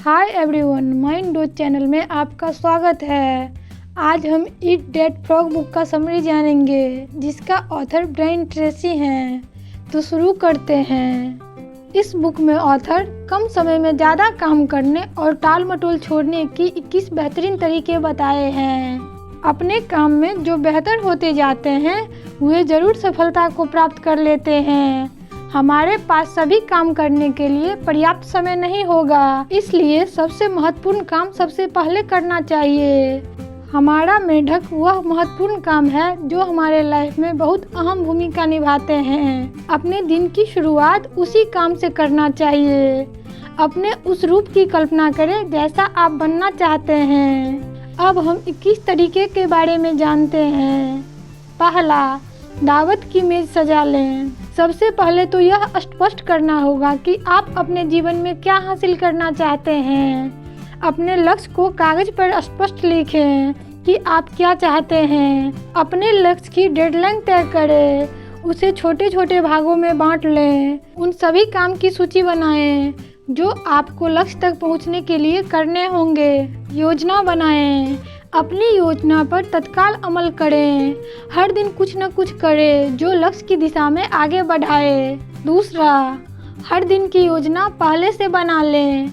Hi everyone, mind dose channel में आपका स्वागत है। आज हम ईट दैट फ्रॉग बुक का समरी जानेंगे, जिसका ऑथर ब्रायन ट्रेसी हैं। तो शुरू करते हैं। इस बुक में ऑथर कम समय में ज़्यादा काम करने और टाल मटोल छोड़ने की 21 बेहतरीन तरीके बताए हैं। अपने काम में जो बेहतर होते जाते हैं वे ज़रूर सफलता को प्राप्त कर लेते हैं। हमारे पास सभी काम करने के लिए पर्याप्त समय नहीं होगा, इसलिए सबसे महत्वपूर्ण काम सबसे पहले करना चाहिए। हमारा मेढक वह महत्वपूर्ण काम है जो हमारे लाइफ में बहुत अहम भूमिका निभाते हैं। अपने दिन की शुरुआत उसी काम से करना चाहिए। अपने उस रूप की कल्पना करें जैसा आप बनना चाहते हैं। अब हम 21 तरीके के बारे में जानते हैं। पहला, दावत की मेज सजा लें। सबसे पहले तो यह स्पष्ट करना होगा कि आप अपने जीवन में क्या हासिल करना चाहते हैं। अपने लक्ष्य को कागज पर स्पष्ट लिखें कि आप क्या चाहते हैं। अपने लक्ष्य की डेडलाइन तय करें, उसे छोटे छोटे भागों में बांट लें। उन सभी काम की सूची बनाएं जो आपको लक्ष्य तक पहुंचने के लिए करने होंगे। योजना बनाएं, अपनी योजना पर तत्काल अमल करें। हर दिन कुछ न कुछ करें जो लक्ष्य की दिशा में आगे बढ़ाए। दूसरा, हर दिन की योजना पहले से बना लें।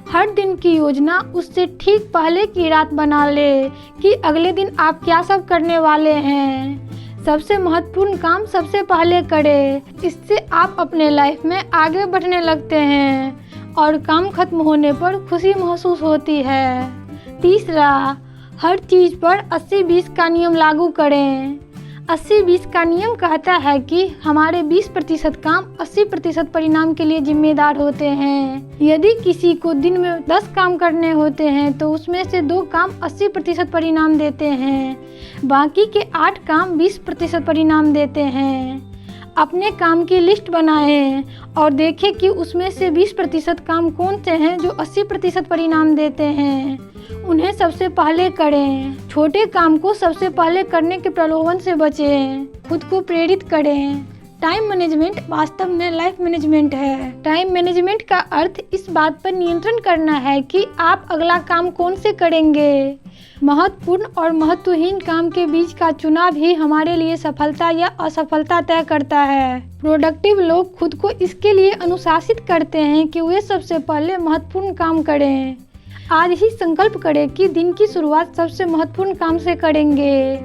हर दिन की योजना उससे ठीक पहले की रात बना लें कि अगले दिन आप क्या सब करने वाले हैं। सबसे महत्वपूर्ण काम सबसे पहले करें। इससे आप अपने लाइफ में आगे बढ़ने लगते हैं और काम खत्म होने पर खुशी महसूस होती है। तीसरा, हर चीज़ पर 80-20 का नियम लागू करें। 80-20 का नियम कहता है कि हमारे 20% काम 80% परिणाम के लिए जिम्मेदार होते हैं। यदि किसी को दिन में 10 काम करने होते हैं तो उसमें से 2 काम 80% परिणाम देते हैं, बाकी के 8 काम 20% परिणाम देते हैं। अपने काम की लिस्ट बनाएं और देखें कि उसमें से 20% काम कौन से हैं जो 80% परिणाम देते हैं। उन्हें सबसे पहले करें। छोटे काम को सबसे पहले करने के प्रलोभन से बचें। खुद को प्रेरित करें। टाइम मैनेजमेंट वास्तव में लाइफ मैनेजमेंट है। टाइम मैनेजमेंट का अर्थ इस बात पर नियंत्रण करना है कि आप अगला काम कौन से करेंगे। महत्वपूर्ण और महत्वहीन काम के बीच का चुनाव ही हमारे लिए सफलता या असफलता तय करता है। प्रोडक्टिव लोग खुद को इसके लिए अनुशासित करते हैं कि वे सबसे पहले महत्वपूर्ण काम करें। आज ही संकल्प करें कि दिन की शुरुआत सबसे महत्वपूर्ण काम से करेंगे।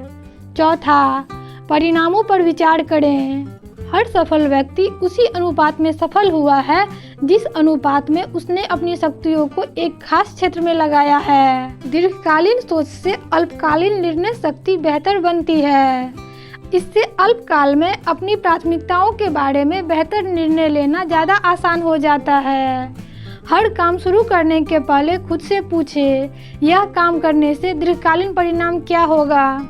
चौथा, परिणामों पर विचार करें। हर सफल व्यक्ति उसी अनुपात में सफल हुआ है जिस अनुपात में उसने अपनी शक्तियों को एक खास क्षेत्र में लगाया है। दीर्घकालीन सोच से अल्पकालीन निर्णय शक्ति बेहतर बनती है। इससे अल्पकाल में अपनी प्राथमिकताओं के बारे में बेहतर निर्णय लेना ज़्यादा आसान हो जाता है। हर काम शुरू करने के पहले खुद से पूछें, यह काम करने से दीर्घकालीन परिणाम क्या होगा।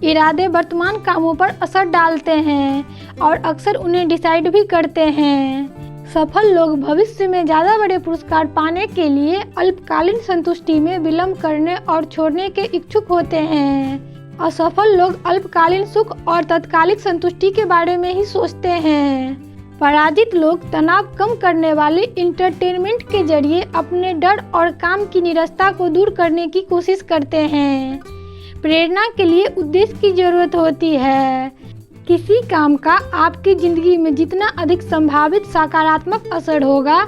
इरादे वर्तमान कामों पर असर डालते हैं और अक्सर उन्हें डिसाइड भी करते हैं। सफल लोग भविष्य में ज़्यादा बड़े पुरस्कार पाने के लिए अल्पकालीन संतुष्टि में विलंब करने और छोड़ने के इच्छुक होते हैं। असफल लोग अल्पकालीन सुख और तत्कालिक संतुष्टि के बारे में ही सोचते हैं। पराजित लोग तनाव कम करने वाले इंटरटेनमेंट के जरिए अपने डर और काम की निरस्ता को दूर करने की कोशिश करते हैं। प्रेरणा के लिए उद्देश्य की जरूरत होती है। किसी काम का आपकी जिंदगी में जितना अधिक संभावित सकारात्मक असर होगा,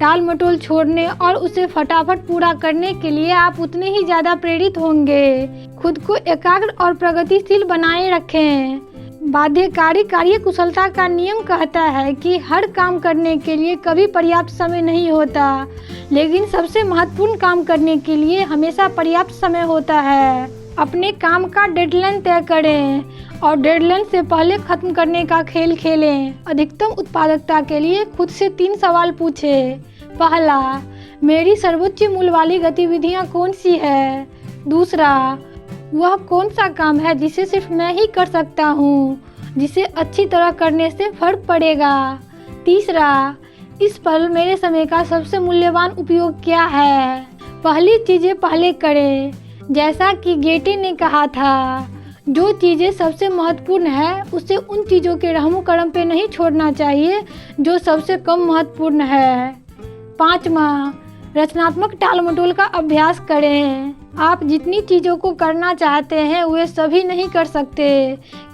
टाल मटोल छोड़ने और उसे फटाफट पूरा करने के लिए आप उतने ही ज़्यादा प्रेरित होंगे। खुद को एकाग्र और प्रगतिशील बनाए रखें। बाध्यकारी कार्य कुशलता का नियम कहता है कि हर काम करने के लिए कभी पर्याप्त समय नहीं होता, लेकिन सबसे महत्वपूर्ण काम करने के लिए हमेशा पर्याप्त समय होता है। अपने काम का डेडलाइन तय करें और डेडलाइन से पहले खत्म करने का खेल खेलें। अधिकतम उत्पादकता के लिए खुद से 3 सवाल पूछें। पहला, मेरी सर्वोच्च मूल्य वाली गतिविधियाँ कौन सी है। दूसरा, वह कौन सा काम है जिसे सिर्फ मैं ही कर सकता हूँ, जिसे अच्छी तरह करने से फर्क पड़ेगा। तीसरा, इस पल मेरे समय का सबसे मूल्यवान उपयोग क्या है। पहली चीज़ें पहले करें। जैसा कि गेटे ने कहा था, जो चीज़ें सबसे महत्वपूर्ण है उसे उन चीज़ों के रहमो करम पे नहीं छोड़ना चाहिए जो सबसे कम महत्वपूर्ण है। 5वां, रचनात्मक टाल मटोल का अभ्यास करें। आप जितनी चीज़ों को करना चाहते हैं वे सभी नहीं कर सकते।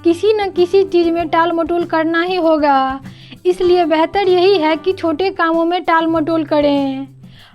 किसी न किसी चीज़ में टाल मटोल करना ही होगा। इसलिए बेहतर यही है कि छोटे कामों में टाल मटोल करें।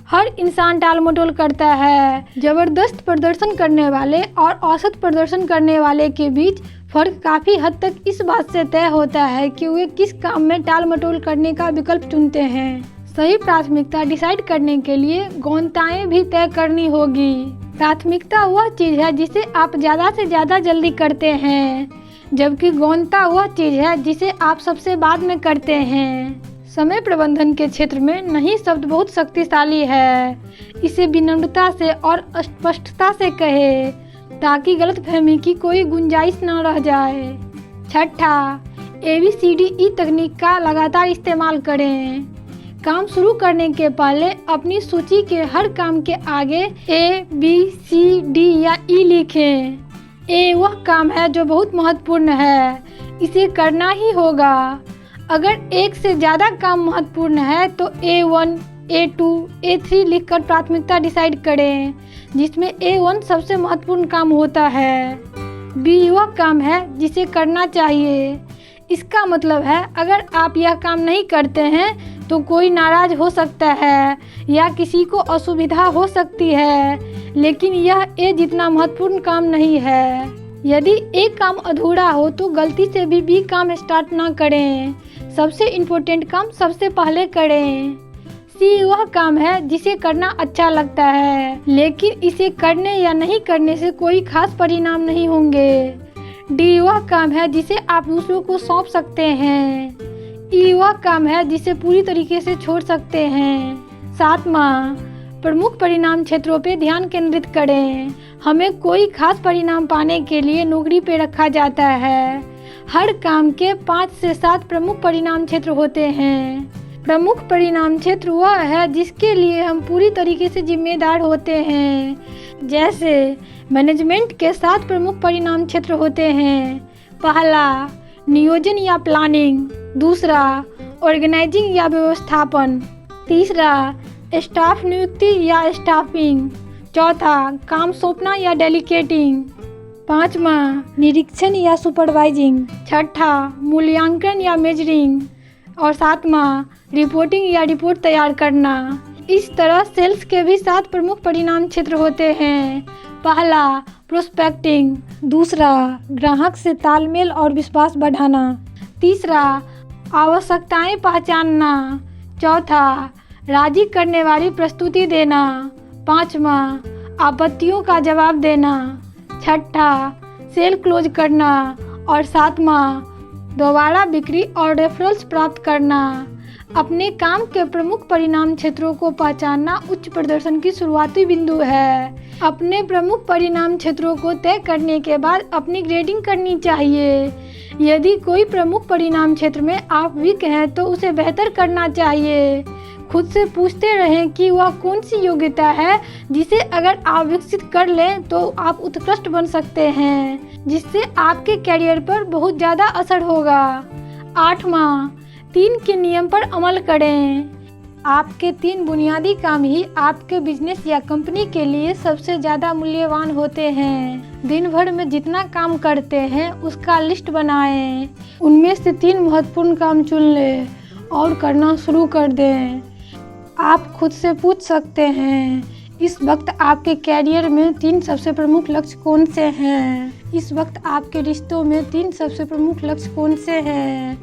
हर इंसान टाल मटोल करता है। ज़बरदस्त प्रदर्शन करने वाले और औसत प्रदर्शन करने वाले के बीच फ़र्क काफ़ी हद तक इस बात से तय होता है कि वे किस काम में टाल मटोल करने का विकल्प चुनते हैं। सही प्राथमिकता डिसाइड करने के लिए गौणताएं भी तय करनी होगी। प्राथमिकता वह चीज़ है जिसे आप ज़्यादा से ज़्यादा जल्दी करते हैं, जबकि गौणता वह चीज़ है जिसे आप सबसे बाद में करते हैं। समय प्रबंधन के क्षेत्र में नहीं शब्द बहुत शक्तिशाली है। इसे विनम्रता से और स्पष्टता से कहें ताकि गलतफहमी की कोई गुंजाइश न रह जाए। छठा, ABCDE तकनीक का लगातार इस्तेमाल करें। काम शुरू करने के पहले अपनी सूची के हर काम के आगे A, B, C, D या E लिखें। A वह काम है जो बहुत महत्वपूर्ण है, इसे करना ही होगा। अगर एक से ज़्यादा काम महत्वपूर्ण है तो A1, A2, A3 लिखकर प्राथमिकता डिसाइड करें, जिसमें A1 सबसे महत्वपूर्ण काम होता है। B वह काम है जिसे करना चाहिए। इसका मतलब है अगर आप यह काम नहीं करते हैं तो कोई नाराज हो सकता है या किसी को असुविधा हो सकती है, लेकिन यह A जितना महत्वपूर्ण काम नहीं है। यदि एक काम अधूरा हो तो गलती से भी B काम स्टार्ट ना करें। सबसे इम्पोर्टेंट काम सबसे पहले करें। C वह काम है जिसे करना अच्छा लगता है, लेकिन इसे करने या नहीं करने से कोई खास परिणाम नहीं होंगे। D वह काम है जिसे आप दूसरों को सौंप सकते हैं। E वह काम है जिसे पूरी तरीके से छोड़ सकते हैं। 7वां, प्रमुख परिणाम क्षेत्रों पर ध्यान केंद्रित करें। हमें कोई खास परिणाम पाने के लिए नौकरी पे रखा जाता है। हर काम के 5 से 7 प्रमुख परिणाम क्षेत्र होते हैं। प्रमुख परिणाम क्षेत्र वह है जिसके लिए हम पूरी तरीके से जिम्मेदार होते हैं। जैसे मैनेजमेंट के 7 प्रमुख परिणाम क्षेत्र होते हैं। पहला, नियोजन या प्लानिंग। दूसरा, ऑर्गेनाइजिंग या व्यवस्थापन। तीसरा, स्टाफ नियुक्ति या स्टाफिंग। चौथा, काम सौंपना या डेलीगेटिंग। 5वां, निरीक्षण या सुपरवाइजिंग। छठा, मूल्यांकन या मेजरिंग। और 7वां, रिपोर्टिंग या रिपोर्ट तैयार करना। इस तरह सेल्स के भी 7 प्रमुख परिणाम क्षेत्र होते हैं। पहला, प्रोस्पेक्टिंग। दूसरा, ग्राहक से तालमेल और विश्वास बढ़ाना। तीसरा, आवश्यकताएं पहचानना। चौथा, राजी करने वाली प्रस्तुति देना। 5वां, आपत्तियों का जवाब देना। छठा, सेल क्लोज करना। और 7वां, दोबारा बिक्री और रेफरल्स प्राप्त करना। अपने काम के प्रमुख परिणाम क्षेत्रों को पहचानना उच्च प्रदर्शन की शुरुआती बिंदु है। अपने प्रमुख परिणाम क्षेत्रों को तय करने के बाद अपनी ग्रेडिंग करनी चाहिए। यदि कोई प्रमुख परिणाम क्षेत्र में आप वीक हैं तो उसे बेहतर करना चाहिए। खुद से पूछते रहें कि वह कौन सी योग्यता है जिसे अगर आप विकसित कर लें तो आप उत्कृष्ट बन सकते हैं, जिससे आपके कैरियर पर बहुत ज़्यादा असर होगा। 8वां, 3 के नियम पर अमल करें। आपके 3 बुनियादी काम ही आपके बिजनेस या कंपनी के लिए सबसे ज़्यादा मूल्यवान होते हैं। दिन भर में जितना काम करते हैं उसका लिस्ट बनाएं। उनमें से 3 महत्वपूर्ण काम चुन लें और करना शुरू कर दें। आप खुद से पूछ सकते हैं, इस वक्त आपके कैरियर में 3 सबसे प्रमुख लक्ष्य कौन से हैं? इस वक्त आपके रिश्तों में 3 सबसे प्रमुख लक्ष्य कौन से हैं?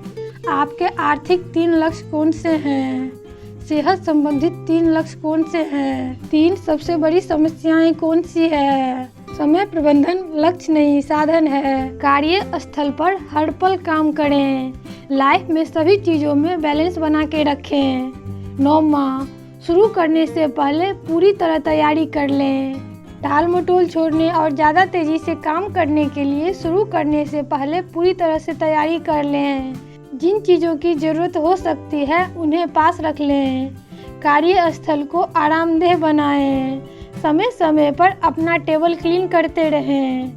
आपके आर्थिक 3 लक्ष्य कौन से हैं? सेहत संबंधित 3 लक्ष्य कौन से हैं? 3 सबसे बड़ी समस्याएं कौन सी है? समय प्रबंधन लक्ष्य नहीं साधन है। कार्य स्थल पर हर पल काम करें। लाइफ में सभी चीज़ों में बैलेंस बना के रखें। 9वां, शुरू करने से पहले पूरी तरह तैयारी कर लें। टाल मटोल छोड़ने और ज़्यादा तेज़ी से काम करने के लिए शुरू करने से पहले पूरी तरह से तैयारी कर लें। जिन चीज़ों की ज़रूरत हो सकती है उन्हें पास रख लें। कार्यस्थल को आरामदेह बनाएं। समय समय पर अपना टेबल क्लीन करते रहें।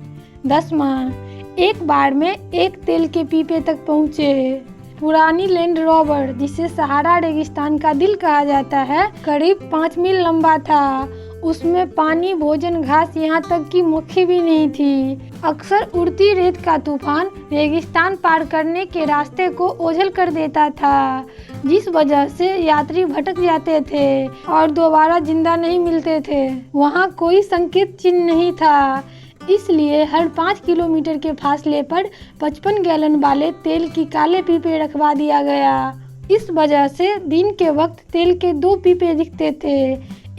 10वां, एक बार में एक तेल के पीपे तक पहुँचे। पुरानी लैंड रोवर, जिसे सहारा रेगिस्तान का दिल कहा जाता है, करीब 5 मील लंबा था। उसमें पानी, भोजन, घास, यहाँ तक कि मक्खी भी नहीं थी। अक्सर उड़ती रेत का तूफान रेगिस्तान पार करने के रास्ते को ओझल कर देता था, जिस वजह से यात्री भटक जाते थे और दोबारा जिंदा नहीं मिलते थे। वहाँ कोई संकेत चिन्ह नहीं था, इसलिए हर 5 किलोमीटर के फासले पर 55 गैलन वाले तेल की काले पीपे रखवा दिया गया। इस वजह से दिन के वक्त तेल के 2 पीपे दिखते थे,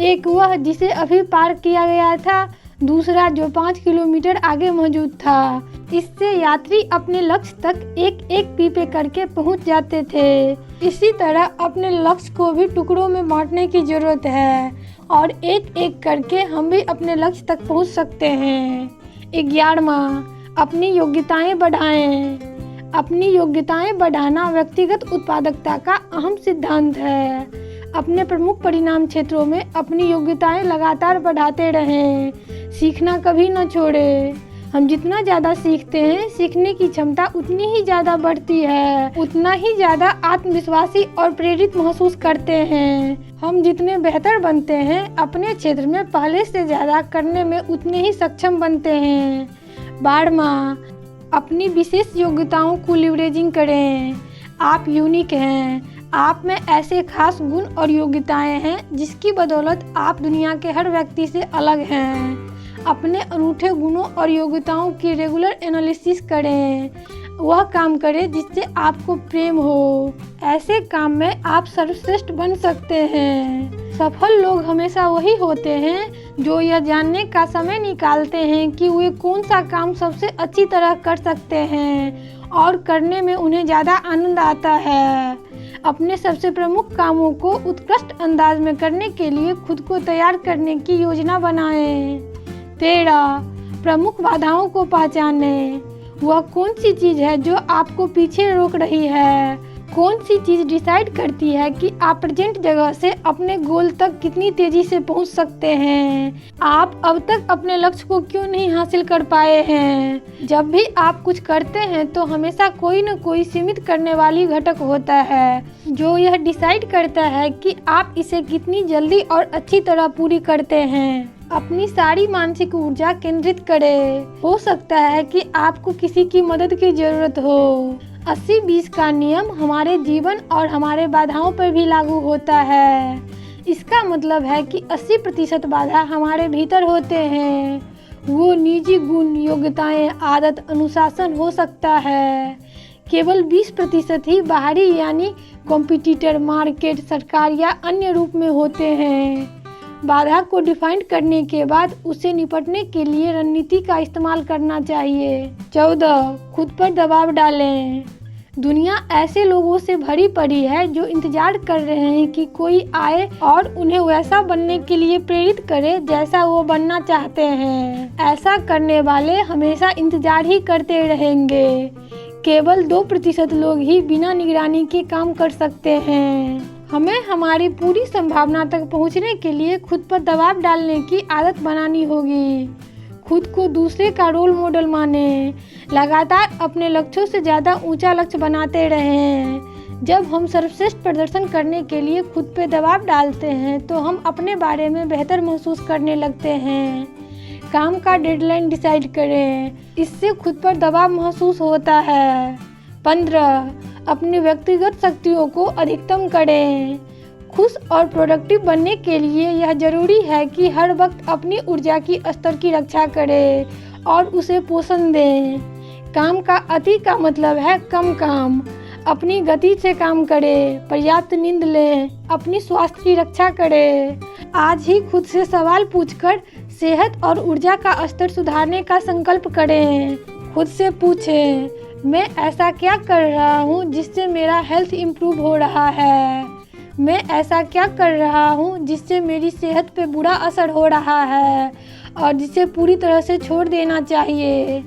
एक वह जिसे अभी पार किया गया था, दूसरा जो 5 किलोमीटर आगे मौजूद था। इससे यात्री अपने लक्ष्य तक एक एक पीपे करके पहुंच जाते थे। इसी तरह अपने लक्ष्य को भी टुकड़ों में बांटने की जरूरत है और एक एक करके हम भी अपने लक्ष्य तक पहुंच सकते हैं। 11वां, अपनी योग्यताएं बढ़ाएं। अपनी योग्यताएं बढ़ाना व्यक्तिगत उत्पादकता का अहम सिद्धांत है। अपने प्रमुख परिणाम क्षेत्रों में अपनी योग्यताएं लगातार बढ़ाते रहें। सीखना कभी न छोड़ें। हम जितना ज़्यादा सीखते हैं, सीखने की क्षमता उतनी ही ज़्यादा बढ़ती है, उतना ही ज़्यादा आत्मविश्वासी और प्रेरित महसूस करते हैं। हम जितने बेहतर बनते हैं, अपने क्षेत्र में पहले से ज़्यादा करने में उतने ही सक्षम बनते हैं। 12वां, अपनी विशेष योग्यताओं को लीवरेजिंग करें। आप यूनिक हैं। आप में ऐसे खास गुण और योग्यताएं हैं जिसकी बदौलत आप दुनिया के हर व्यक्ति से अलग हैं। अपने अनूठे गुणों और योग्यताओं की रेगुलर एनालिसिस करें। वह काम करें जिससे आपको प्रेम हो। ऐसे काम में आप सर्वश्रेष्ठ बन सकते हैं। सफल लोग हमेशा वही होते हैं जो यह जानने का समय निकालते हैं कि वे कौन सा काम सबसे अच्छी तरह कर सकते हैं और करने में उन्हें ज़्यादा आनंद आता है। अपने सबसे प्रमुख कामों को उत्कृष्ट अंदाज में करने के लिए खुद को तैयार करने की योजना बनाएं। 13, प्रमुख बाधाओं को पहचानें। वह कौन सी चीज़ है जो आपको पीछे रोक रही है? कौन सी चीज़ डिसाइड करती है कि आप प्रेजेंट जगह से अपने गोल तक कितनी तेज़ी से पहुंच सकते हैं? आप अब तक अपने लक्ष्य को क्यों नहीं हासिल कर पाए हैं? जब भी आप कुछ करते हैं तो हमेशा कोई न कोई सीमित करने वाली घटक होता है जो यह डिसाइड करता है कि आप इसे कितनी जल्दी और अच्छी तरह पूरी करते हैं। अपनी सारी मानसिक ऊर्जा केंद्रित करें। हो सकता है कि आपको किसी की मदद की जरूरत हो। 80-20 का नियम हमारे जीवन और हमारे बाधाओं पर भी लागू होता है। इसका मतलब है कि 80% बाधा हमारे भीतर होते हैं। वो निजी गुण, योग्यताएं, आदत, अनुशासन हो सकता है। केवल 20% ही बाहरी यानी कॉम्पिटिटर, मार्केट, सरकार या अन्य रूप में होते हैं। बाधा को डिफाइन करने के बाद उसे निपटने के लिए रणनीति का इस्तेमाल करना चाहिए। 14, खुद पर दबाव डालें। दुनिया ऐसे लोगों से भरी पड़ी है जो इंतजार कर रहे हैं कि कोई आए और उन्हें वैसा बनने के लिए प्रेरित करे जैसा वो बनना चाहते हैं। ऐसा करने वाले हमेशा इंतजार ही करते रहेंगे। केवल 2% लोग ही बिना निगरानी के काम कर सकते हैं। हमें हमारी पूरी संभावना तक पहुंचने के लिए खुद पर दबाव डालने की आदत बनानी होगी। खुद को दूसरे का रोल मॉडल माने। लगातार अपने लक्ष्यों से ज़्यादा ऊंचा लक्ष्य बनाते रहें। जब हम सर्वश्रेष्ठ प्रदर्शन करने के लिए खुद पे दबाव डालते हैं तो हम अपने बारे में बेहतर महसूस करने लगते हैं। काम का डेडलाइन डिसाइड करें, इससे खुद पर दबाव महसूस होता है। 15, अपनी व्यक्तिगत शक्तियों को अधिकतम करें। खुश और प्रोडक्टिव बनने के लिए यह जरूरी है कि हर वक्त अपनी ऊर्जा की स्तर की रक्षा करें और उसे पोषण दें। काम का अति का मतलब है कम काम। अपनी गति से काम करें, पर्याप्त नींद लें, अपनी स्वास्थ्य की रक्षा करें। आज ही खुद से सवाल पूछकर सेहत और ऊर्जा का स्तर सुधारने का संकल्प करें। खुद से पूछें, मैं ऐसा क्या कर रहा हूँ जिससे मेरा हेल्थ इम्प्रूव हो रहा है? मैं ऐसा क्या कर रहा हूँ जिससे मेरी सेहत पे बुरा असर हो रहा है और जिसे पूरी तरह से छोड़ देना चाहिए?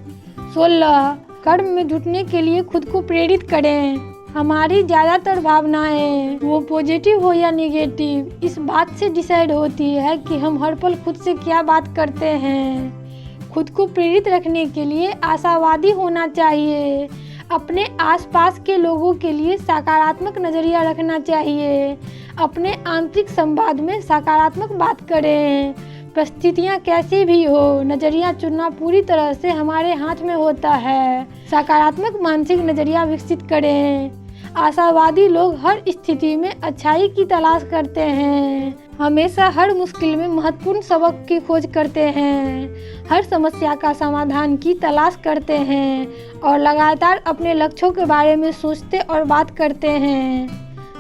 16, कर्म में जुटने के लिए खुद को प्रेरित करें। हमारी ज़्यादातर भावनाएं, वो पॉजिटिव हो या नेगेटिव, इस बात से डिसाइड होती है कि हम हर पल खुद से क्या बात करते हैं। खुद को प्रेरित रखने के लिए आशावादी होना चाहिए। अपने आसपास के लोगों के लिए सकारात्मक नज़रिया रखना चाहिए। अपने आंतरिक संवाद में सकारात्मक बात करें। परिस्थितियाँ कैसी भी हो, नज़रिया चुनना पूरी तरह से हमारे हाथ में होता है। सकारात्मक मानसिक नज़रिया विकसित करें। आशावादी लोग हर स्थिति में अच्छाई की तलाश करते हैं। हमेशा हर मुश्किल में महत्वपूर्ण सबक की खोज करते हैं। हर समस्या का समाधान की तलाश करते हैं और लगातार अपने लक्ष्यों के बारे में सोचते और बात करते हैं।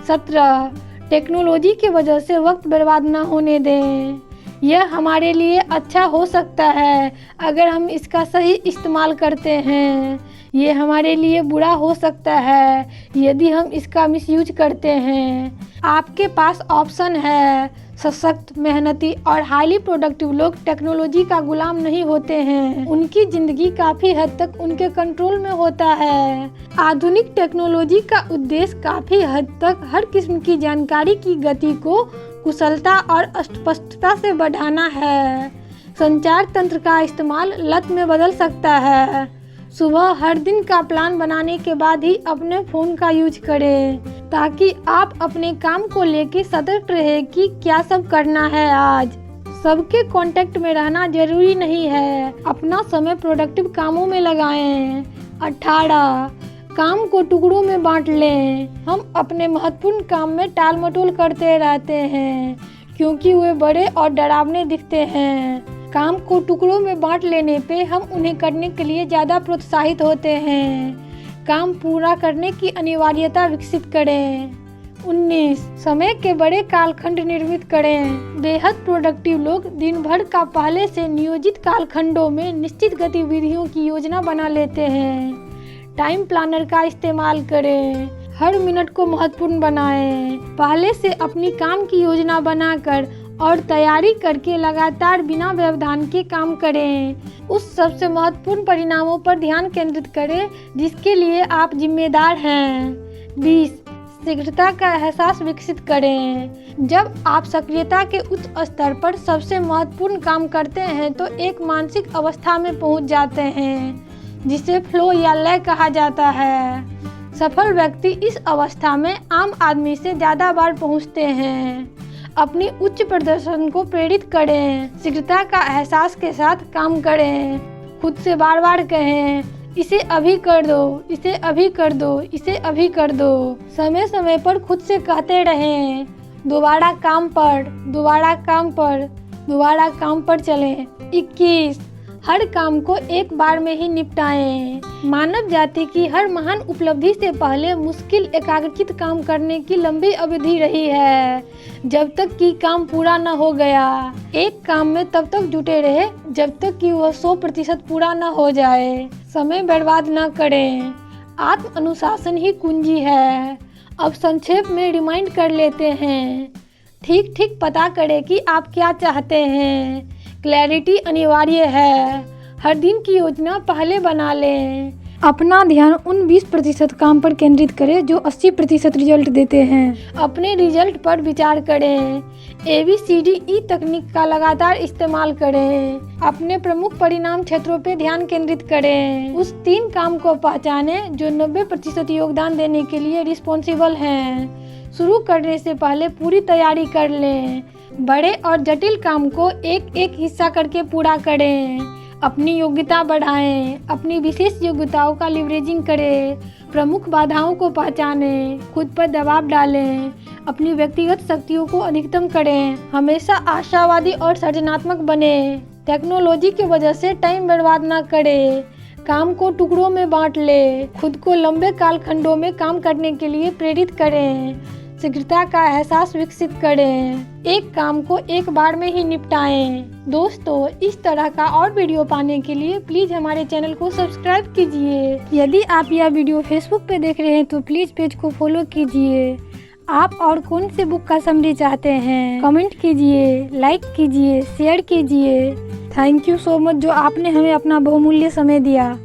17. टेक्नोलॉजी की वजह से वक्त बर्बाद न होने दें। यह हमारे लिए अच्छा हो सकता है अगर हम इसका सही इस्तेमाल करते हैं। ये हमारे लिए बुरा हो सकता है यदि हम इसका मिसयूज करते हैं। आपके पास ऑप्शन है। सशक्त, मेहनती और हाईली प्रोडक्टिव लोग टेक्नोलॉजी का गुलाम नहीं होते हैं। उनकी ज़िंदगी काफ़ी हद तक उनके कंट्रोल में होता है। आधुनिक टेक्नोलॉजी का उद्देश्य काफ़ी हद तक हर किस्म की जानकारी की गति को कुशलता और स्पष्टता से बढ़ाना है। संचार तंत्र का इस्तेमाल लत में बदल सकता है। सुबह हर दिन का प्लान बनाने के बाद ही अपने फ़ोन का यूज करें ताकि आप अपने काम को लेकर सतर्क रहे कि क्या सब करना है आज। सबके कांटेक्ट में रहना जरूरी नहीं है। अपना समय प्रोडक्टिव कामों में लगाएं। 18. काम को टुकड़ों में बांट लें। हम अपने महत्वपूर्ण काम में टाल मटोल करते रहते हैं क्योंकि वे बड़े और डरावने दिखते हैं। काम को टुकड़ों में बांट लेने पे हम उन्हें करने के लिए ज़्यादा प्रोत्साहित होते हैं। काम पूरा करने की अनिवार्यता विकसित करें। 19. समय के बड़े कालखंड निर्मित करें। बेहद प्रोडक्टिव लोग दिन भर का पहले से नियोजित कालखंडों में निश्चित गतिविधियों की योजना बना लेते हैं। टाइम प्लानर का इस्तेमाल करें। हर मिनट को महत्वपूर्ण बनाएं। पहले से अपनी काम की योजना बनाकर और तैयारी करके लगातार बिना व्यवधान के काम करें। उस सबसे महत्वपूर्ण परिणामों पर ध्यान केंद्रित करें जिसके लिए आप जिम्मेदार हैं। 20. शीघ्रता का एहसास विकसित करें। जब आप सक्रियता के उच्च स्तर पर सबसे महत्वपूर्ण काम करते हैं तो एक मानसिक अवस्था में पहुंच जाते हैं जिसे फ्लो या लय कहा जाता है। सफल व्यक्ति इस अवस्था में आम आदमी से ज़्यादा बार पहुंचते हैं। अपनी उच्च प्रदर्शन को प्रेरित करें। शीघ्रता का एहसास के साथ काम करें। खुद से बार बार कहें, इसे अभी कर दो, इसे अभी कर दो, इसे अभी कर दो। समय समय पर खुद से कहते रहें, दोबारा काम पर, दोबारा काम पर, दोबारा काम पर चलें। 21. हर काम को एक बार में ही निपटाएं। मानव जाति की हर महान उपलब्धि से पहले मुश्किल एकाग्रचित काम करने की लंबी अवधि रही है जब तक कि काम पूरा न हो गया। एक काम में तब तक जुटे रहे जब तक कि वह 100% पूरा न हो जाए। समय बर्बाद न करें। आत्म अनुशासन ही कुंजी है। अब संक्षेप में रिमाइंड कर लेते हैं। ठीक ठीक पता करें कि आप क्या चाहते हैं। क्लैरिटी अनिवार्य है। हर दिन की योजना पहले बना लें। अपना ध्यान उन 20% काम पर केंद्रित करें जो 80% रिजल्ट देते हैं। अपने रिजल्ट पर विचार करें। ABCDE तकनीक का लगातार इस्तेमाल करें। अपने प्रमुख परिणाम क्षेत्रों पर ध्यान केंद्रित करें। उस 3 काम को पहचानें जो 90% योगदान देने के लिए रिस्पॉन्सिबल हैं। शुरू करने से पहले पूरी तैयारी कर लें। बड़े और जटिल काम को एक एक हिस्सा करके पूरा करें। अपनी योग्यता बढ़ाएं। अपनी विशेष योग्यताओं का लिवरेजिंग करें। प्रमुख बाधाओं को पहचानें। खुद पर दबाव डालें। अपनी व्यक्तिगत शक्तियों को अधिकतम करें। हमेशा आशावादी और सृजनात्मक बने। टेक्नोलॉजी की वजह से टाइम बर्बाद ना करें। काम को टुकड़ों में बांट ले। खुद को लंबे कालखंडों में काम करने के लिए प्रेरित करें। शीघ्रता का एहसास विकसित करें। एक काम को एक बार में ही निपटाएं। दोस्तों, इस तरह का और वीडियो पाने के लिए प्लीज़ हमारे चैनल को सब्सक्राइब कीजिए। यदि आप यह वीडियो फेसबुक पे देख रहे हैं तो प्लीज़ पेज को फॉलो कीजिए। आप और कौन से बुक का समरी चाहते हैं कमेंट कीजिए, लाइक कीजिए, शेयर कीजिए। थैंक यू सो मच जो आपने हमें अपना बहुमूल्य समय दिया।